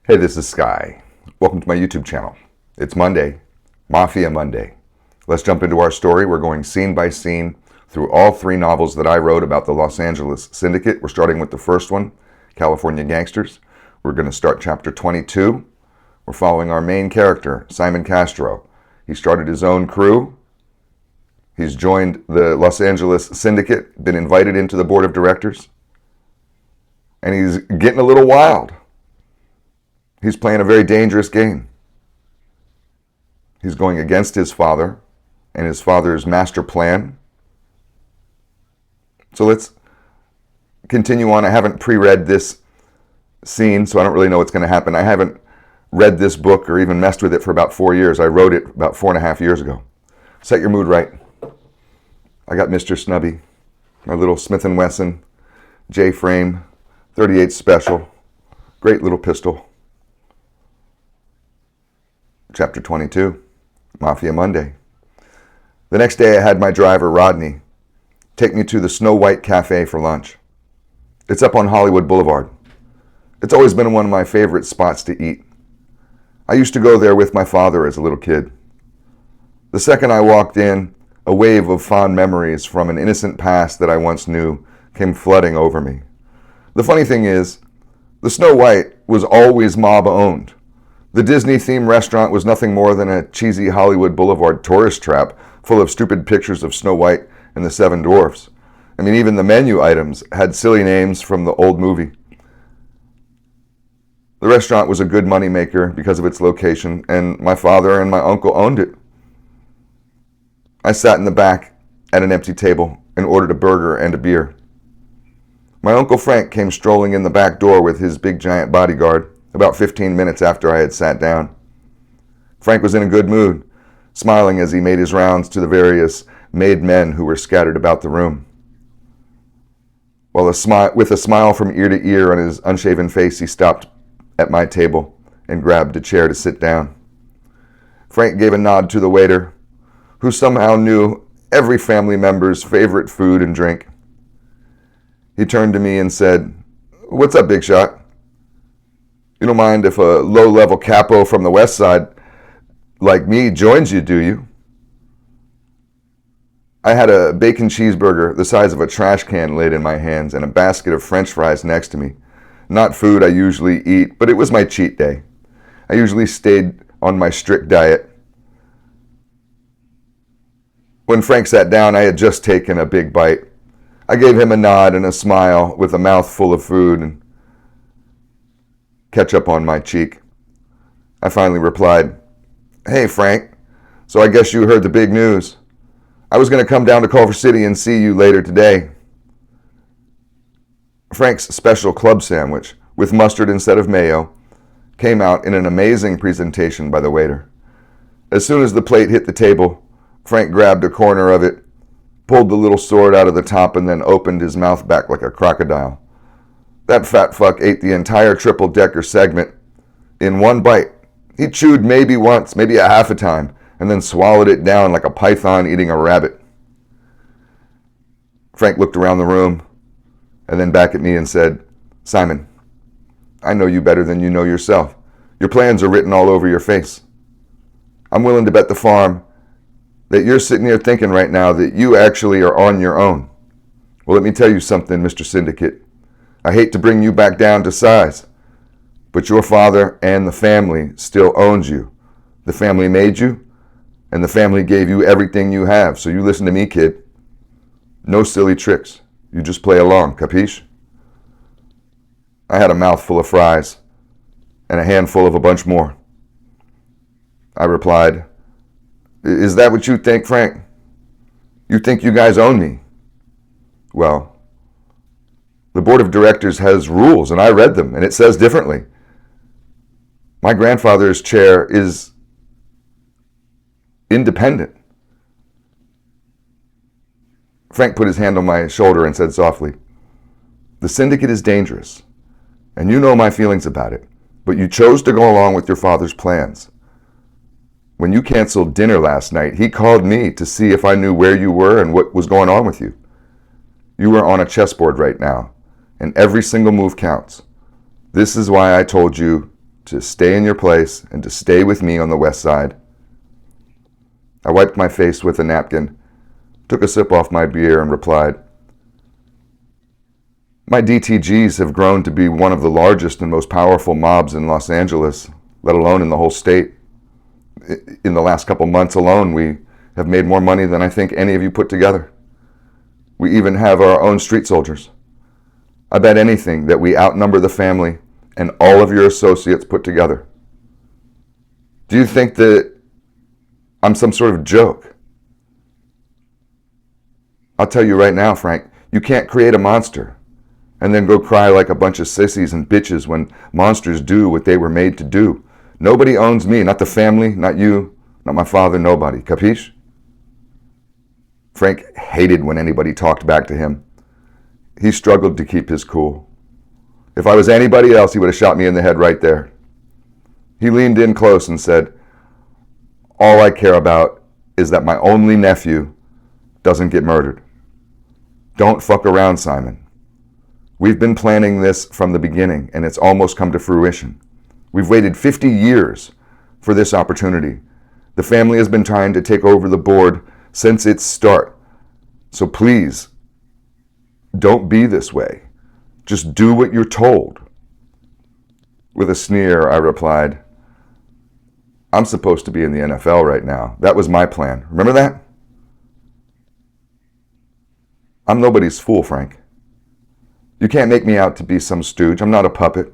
Hey, this is Sky. Welcome to my YouTube channel. It's Monday, Mafia Monday. Let's jump into our story. We're going scene by scene through all three novels that I wrote about the Los Angeles Syndicate. We're starting with the first one, California Gangsters. We're going to start chapter 22. We're following our main character, Simon Castro. He started his own crew. He's joined the Los Angeles Syndicate, been invited into the board of directors, and he's getting a little wild. He's playing a very dangerous game. He's going against his father and his father's master plan. So let's continue on. I haven't pre-read this scene, so I don't really know what's going to happen. I haven't read this book or even messed with it for about 4 years. I wrote it about 4.5 years ago. Set your mood right. I got Mr. Snubby, my little Smith & Wesson J-frame 38 special. Great little pistol. Chapter 22, Mafia Monday. The next day I had my driver, Rodney, take me to the Snow White Cafe for lunch. It's up on Hollywood Boulevard. It's always been one of my favorite spots to eat. I used to go there with my father as a little kid. The second I walked in, a wave of fond memories from an innocent past that I once knew came flooding over me. The funny thing is, the Snow White was always mob-owned. The Disney-themed restaurant was nothing more than a cheesy Hollywood Boulevard tourist trap full of stupid pictures of Snow White and the Seven Dwarfs. I mean, even the menu items had silly names from the old movie. The restaurant was a good moneymaker because of its location, and my father and my uncle owned it. I sat in the back at an empty table and ordered a burger and a beer. My Uncle Frank came strolling in the back door with his big giant bodyguard about 15 minutes after I had sat down. Frank was in a good mood, smiling as he made his rounds to the various made men who were scattered about the room. With a smile from ear to ear on his unshaven face, he stopped at my table and grabbed a chair to sit down. Frank gave a nod to the waiter, who somehow knew every family member's favorite food and drink. He turned to me and said, "What's up, big shot? You don't mind if a low-level capo from the west side like me joins you, do you?" I had a bacon cheeseburger the size of a trash can laid in my hands and a basket of French fries next to me. Not food I usually eat, but it was my cheat day. I usually stayed on my strict diet. When Frank sat down, I had just taken a big bite. I gave him a nod and a smile with a mouth full of food and ketchup on my cheek. I finally replied, "Hey, Frank, so I guess you heard the big news. I was going to come down to Culver City and see you later today." Frank's special club sandwich, with mustard instead of mayo, came out in an amazing presentation by the waiter. As soon as the plate hit the table, Frank grabbed a corner of it, pulled the little sword out of the top, and then opened his mouth back like a crocodile. That fat fuck ate the entire triple-decker segment in one bite. He chewed maybe once, maybe a half a time, and then swallowed it down like a python eating a rabbit. Frank looked around the room and then back at me and said, "Simon, I know you better than you know yourself. Your plans are written all over your face. I'm willing to bet the farm that you're sitting here thinking right now that you actually are on your own. Well, let me tell you something, Mr. Syndicate. I hate to bring you back down to size, but your father and the family still owns you. The family made you, and the family gave you everything you have, so you listen to me, kid. No silly tricks. You just play along, capiche?" I had a mouthful of fries and a handful of a bunch more. I replied, "Is that what you think, Frank? You think you guys own me?" "Well, the board of directors has rules, and I read them, and it says differently. My grandfather's chair is independent." Frank put his hand on my shoulder and said softly, "The syndicate is dangerous, and you know my feelings about it, but you chose to go along with your father's plans. When you canceled dinner last night, he called me to see if I knew where you were and what was going on with you. You are on a chessboard right now, and every single move counts. This is why I told you to stay in your place and to stay with me on the west side. I wiped my face with a napkin, took a sip off my beer, and replied, my DTGs have grown to be one of the largest and most powerful mobs in Los Angeles, let alone in the whole state. In the last couple months alone, we have made more money than I think any of you put together. We even have our own street soldiers. I bet anything that we outnumber the family and all of your associates put together. Do you think that I'm some sort of joke? I'll tell you right now, Frank, you can't create a monster and then go cry like a bunch of sissies and bitches when monsters do what they were made to do. Nobody owns me, not the family, not you, not my father, nobody. Capiche? Frank hated when anybody talked back to him. He struggled to keep his cool. If I was anybody else, he would have shot me in the head right there. He leaned in close and said, all I care about is that my only nephew doesn't get murdered. Don't fuck around, Simon. We've been planning this from the beginning, and it's almost come to fruition. We've waited 50 years for this opportunity. The family has been trying to take over the board since its start. So please, don't be this way. Just do what you're told. With a sneer, I replied, I'm supposed to be in the NFL right now. That was my plan. Remember that? I'm nobody's fool, Frank. You can't make me out to be some stooge. I'm not a puppet.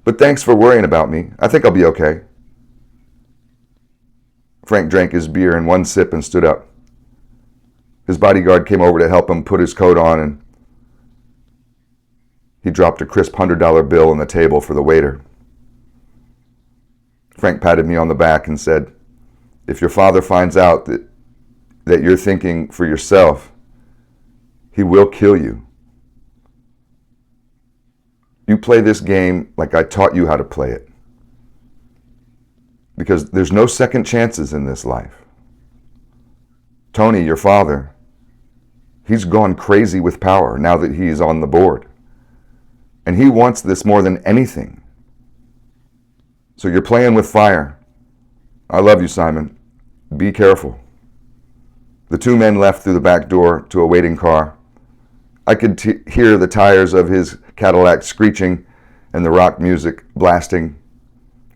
But thanks for worrying about me. I think I'll be okay. Frank drank his beer in one sip and stood up. His bodyguard came over to help him put his coat on, and he dropped a crisp $100 bill on the table for the waiter. Frank patted me on the back and said, if your father finds out that you're thinking for yourself, he will kill you. You play this game like I taught you how to play it. Because there's no second chances in this life. Tony, your father, he's gone crazy with power now that he's on the board. And he wants this more than anything. So you're playing with fire. I love you, Simon. Be careful. The two men left through the back door to a waiting car. I could hear the tires of his Cadillac screeching and the rock music blasting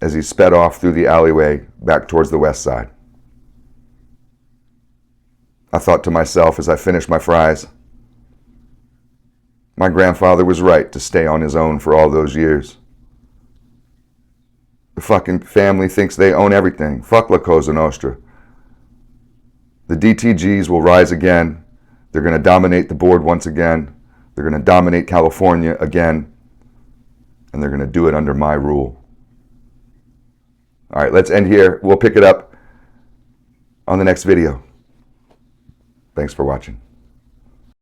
as he sped off through the alleyway back towards the west side. I thought to myself as I finished my fries, my grandfather was right to stay on his own for all those years. The fucking family thinks they own everything. Fuck La Cosa Nostra. The DTGs will rise again. They're going to dominate the board once again. They're going to dominate California again. And they're going to do it under my rule. All right, let's end here. We'll pick it up on the next video. Thanks for watching.